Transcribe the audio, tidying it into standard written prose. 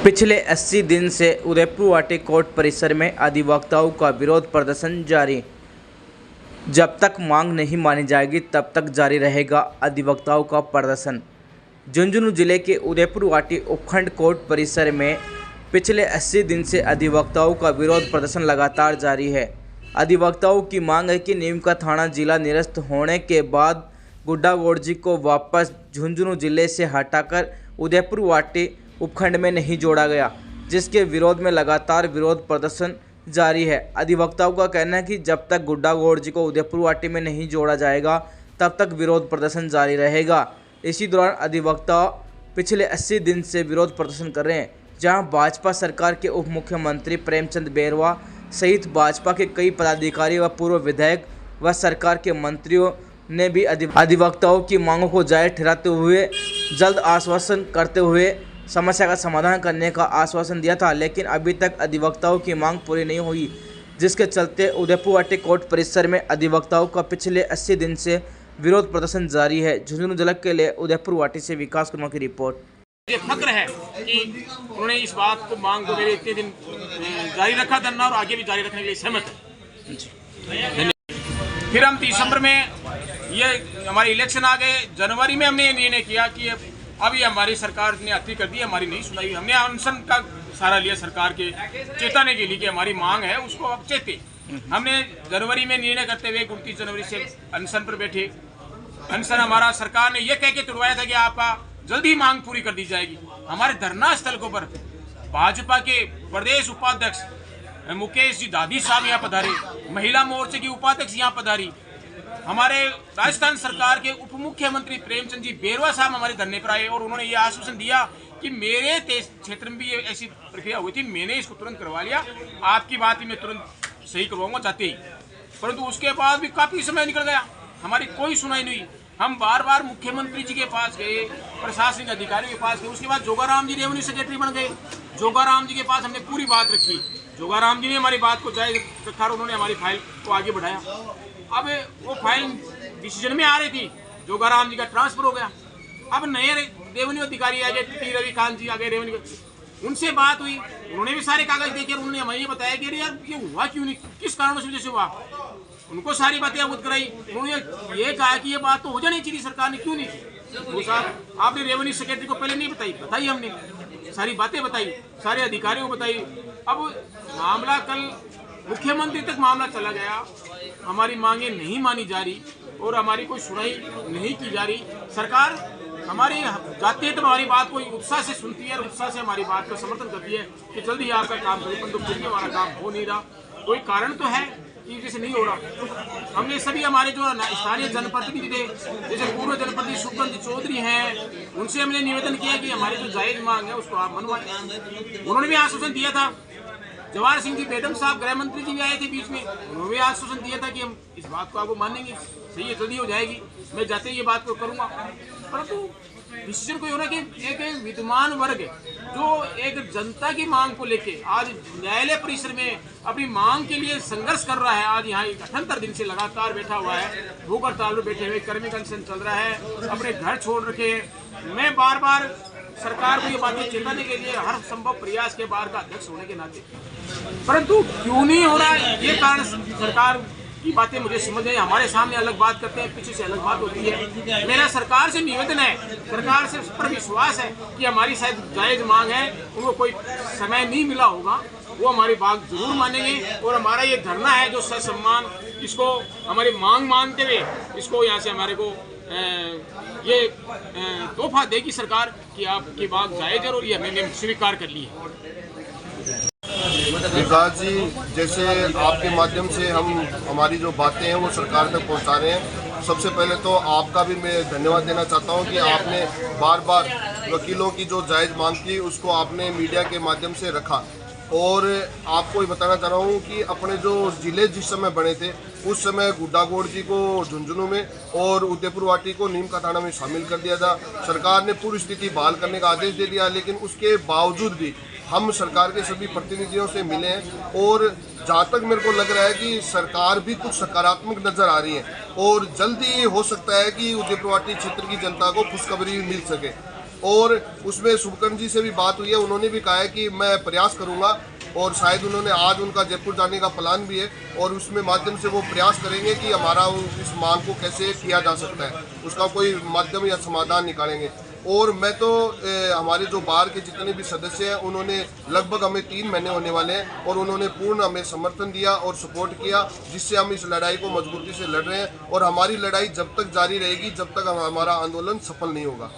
पिछले 80 दिन से उदयपुर वाटी कोर्ट परिसर में अधिवक्ताओं का विरोध प्रदर्शन जारी। जब तक मांग नहीं मानी जाएगी तब तक जारी रहेगा अधिवक्ताओं का प्रदर्शन। झुंझुनू जिले के उदयपुर वाटी उपखंड कोर्ट परिसर में पिछले 80 दिन से अधिवक्ताओं का विरोध प्रदर्शन लगातार जारी है। अधिवक्ताओं की मांग है कि नीम का थाना जिला निरस्त होने के बाद गुड्डा गोड़जी को वापस झुंझुनू जिले से हटाकर उदयपुर वाटी उपखंड में नहीं जोड़ा गया, जिसके विरोध में लगातार विरोध प्रदर्शन जारी है। अधिवक्ताओं का कहना है कि जब तक गुड्डा गोड़जी को उदयपुर वाटी में नहीं जोड़ा जाएगा तब तक विरोध प्रदर्शन जारी रहेगा। इसी दौरान अधिवक्ता पिछले 80 दिन से विरोध प्रदर्शन कर रहे हैं, जहां भाजपा सरकार के उप मुख्यमंत्री प्रेमचंद बैरवा सहित भाजपा के कई पदाधिकारी व पूर्व विधायक व सरकार के मंत्रियों ने भी अधिवक्ताओं की मांगों को जायज ठहराते हुए जल्द आश्वासन करते हुए समस्या का समाधान करने का आश्वासन दिया था, लेकिन अभी तक अधिवक्ताओं की मांग पूरी नहीं हुई, जिसके चलते उदयपुर वाटी कोर्ट परिसर में अधिवक्ताओं का पिछले 80 दिन से विरोध प्रदर्शन जारी है। झुंझुनू जिले के लिए उदयपुर वाटी से विकास कुमार की रिपोर्ट। मुझे फक्र है कि उन्होंने इस बात को मांग को मेरे इतने दिन जारी रखा धरना और आगे भी जारी रखने के लिए सहमत है। फिर हम दिसंबर में ये हमारे इलेक्शन आ गए, जनवरी में हमने ये निर्णय किया कि अब ये हमारी सरकार ने अति कर दी, हमारी नहीं सुनाई। हमने अनशन का सहारा लिया सरकार के चेताने के लिए कि हमारी मांग है उसको अब चेते। हमने जनवरी में निर्णय करते हुए 29 जनवरी से अनशन पर बैठे। अनशन हमारा सरकार ने यह कह के तुड़वाया था कि आपका जल्दी मांग पूरी कर दी जाएगी। हमारे धरना स्थल को पर भाजपा के प्रदेश उपाध्यक्ष मुकेश जी दादी साहब यहाँ पधारे, महिला मोर्चे की उपाध्यक्ष यहाँ पधारी, हमारे राजस्थान सरकार के उप मुख्यमंत्री प्रेमचंद जी बैरवा साहब हमारे धरने पर आए और उन्होंने ये आश्वासन दिया कि मेरे क्षेत्र में भी ये ऐसी प्रक्रिया हुई थी, मैंने इसको तुरंत करवा लिया, आपकी बात ही मैं तुरंत सही करवाऊंगा चाहते ही। परंतु उसके बाद भी काफी समय निकल गया, हमारी कोई सुनाई नहीं। हम बार बार मुख्यमंत्री जी के पास गए, प्रशासनिक अधिकारियों के पास गए, उसके बाद जोगाराम जी रेवेन्यू सेक्रेटरी बन गए। जोगाराम जी के पास हमने पूरी बात रखी, जोगाराम जी ने हमारी बात को जायज रखा और उन्होंने हमारी फाइल को आगे बढ़ाया। अब वो फाइल डिसीजन में आ रही थी, जोगाराम जी का ट्रांसफर हो गया। अब नए रेवेन्यू अधिकारी आ गए, टी रविकांत जी आ गए रेवेन्यू, उनसे बात हुई, उन्होंने भी सारे कागज देखे, उन्होंने हमें ये बताया कि यार ये हुआ क्यों नहीं, किस कारण से वजह से हुआ। उनको सारी बातें अवगत कराई, उन्होंने ये कहा कि ये बात तो हो जानी चाहिए, सरकार ने क्यों नहीं की। वो साहब आपने रेवेन्यू सेक्रेटरी को पहले नहीं बताई हमने सारी बातें बताई, सारे अधिकारियों को बताई। अब मामला कल मुख्यमंत्री तक मामला चला गया, हमारी मांगे नहीं मानी जा रही और हमारी कोई सुनाई नहीं की जा रही। सरकार हमारी जाती है तो हमारी बात को उत्साह से सुनती है और उत्साह से हमारी बात का समर्थन करती है कि जल्दी आपका काम करें, परंतु फिर भी हमारा काम हो नहीं रहा। कोई कारण तो है कि जैसे नहीं हो रहा। हमने सभी हमारे जो स्थानीय जनप्रतिनिधि थे, जैसे पूर्व जनप्रतिनिधि सुखवंत चौधरी हैं, उनसे हमने निवेदन किया कि हमारी जो जायज मांग है उसको आप मनवाएं। उन्होंने भी आश्वासन दिया था। जवाहर सिंह जी बेगम साहब गृह मंत्री जी भी आए थे बीच में, उन्होंने भी आश्वासन दिया था कि हम इस बात को आपको मानेंगे, सही है, जल्दी हो जाएगी, मैं जाते ही ये बात को करूंगा। परंतु डिसीजन कोई हो रहा कि एक विद्यमान वर्ग जो एक जनता की मांग को लेके आज न्यायालय परिसर में अपनी मांग के लिए संघर्ष कर रहा है, आज यहाँ 78 दिन से लगातार बैठा हुआ है, भूख हड़ताल में बैठे हुए, कर्मिक अनशन चल रहा है, अपने घर छोड़ रखे हैं। मैं बार बार सरकार को ये बातें चेताने के लिए हर संभव प्रयास के बाहर का अध्यक्ष होने के नाते, परंतु क्यों नहीं हो रहा है, ये कारण सरकार की बातें मुझे समझ आई। हमारे सामने अलग बात करते हैं, पीछे से अलग बात होती है। मेरा सरकार से निवेदन है, सरकार से पर विश्वास है कि हमारी शायद जायज मांग है, उनको कोई समय नहीं मिला होगा, वो हमारी बात जरूर मानेंगे और हमारा ये धरना है जो ससम्मान इसको हमारी मांग मानते हुए इसको यहाँ से हमारे को ये तोहफा देगी सरकार कि आपकी बात जायज है और ये हमने स्वीकार कर ली है। विकास जी, जैसे आपके माध्यम से हम हमारी जो बातें हैं वो सरकार तक पहुंचा रहे हैं। सबसे पहले तो आपका भी मैं धन्यवाद देना चाहता हूं कि आपने बार बार वकीलों की जो जायज़ मांग थी उसको आपने मीडिया के माध्यम से रखा। और आपको ये बताना चाह रहा हूँ कि अपने जो ज़िले जिस समय बने थे उस समय गुड्डा गोड़जी को झुंझुनू में और उदयपुर वाटी को नीम का थाना में शामिल कर दिया था। सरकार ने पूरी स्थिति बहाल करने का आदेश दे दिया, लेकिन उसके बावजूद भी हम सरकार के सभी प्रतिनिधियों से मिले हैं और जहाँ तक मेरे को लग रहा है कि सरकार भी कुछ सकारात्मक नज़र आ रही है और जल्दी ये हो सकता है कि उदयपुर वाटी क्षेत्र की जनता को खुशखबरी मिल सके। और उसमें शुभकर्ण जी से भी बात हुई है, उन्होंने भी कहा है कि मैं प्रयास करूंगा और शायद उन्होंने आज उनका जयपुर जाने का प्लान भी है और उसमें माध्यम से वो प्रयास करेंगे कि हमारा इस मांग को कैसे किया जा सकता है, उसका कोई माध्यम या समाधान निकालेंगे। और मैं तो हमारे जो बार के जितने भी सदस्य हैं उन्होंने लगभग हमें 3 महीने होने वाले हैं और उन्होंने पूर्ण हमें समर्थन दिया और सपोर्ट किया, जिससे हम इस लड़ाई को मजबूती से लड़ रहे हैं और हमारी लड़ाई जब तक जारी रहेगी जब तक हमारा आंदोलन सफल नहीं होगा।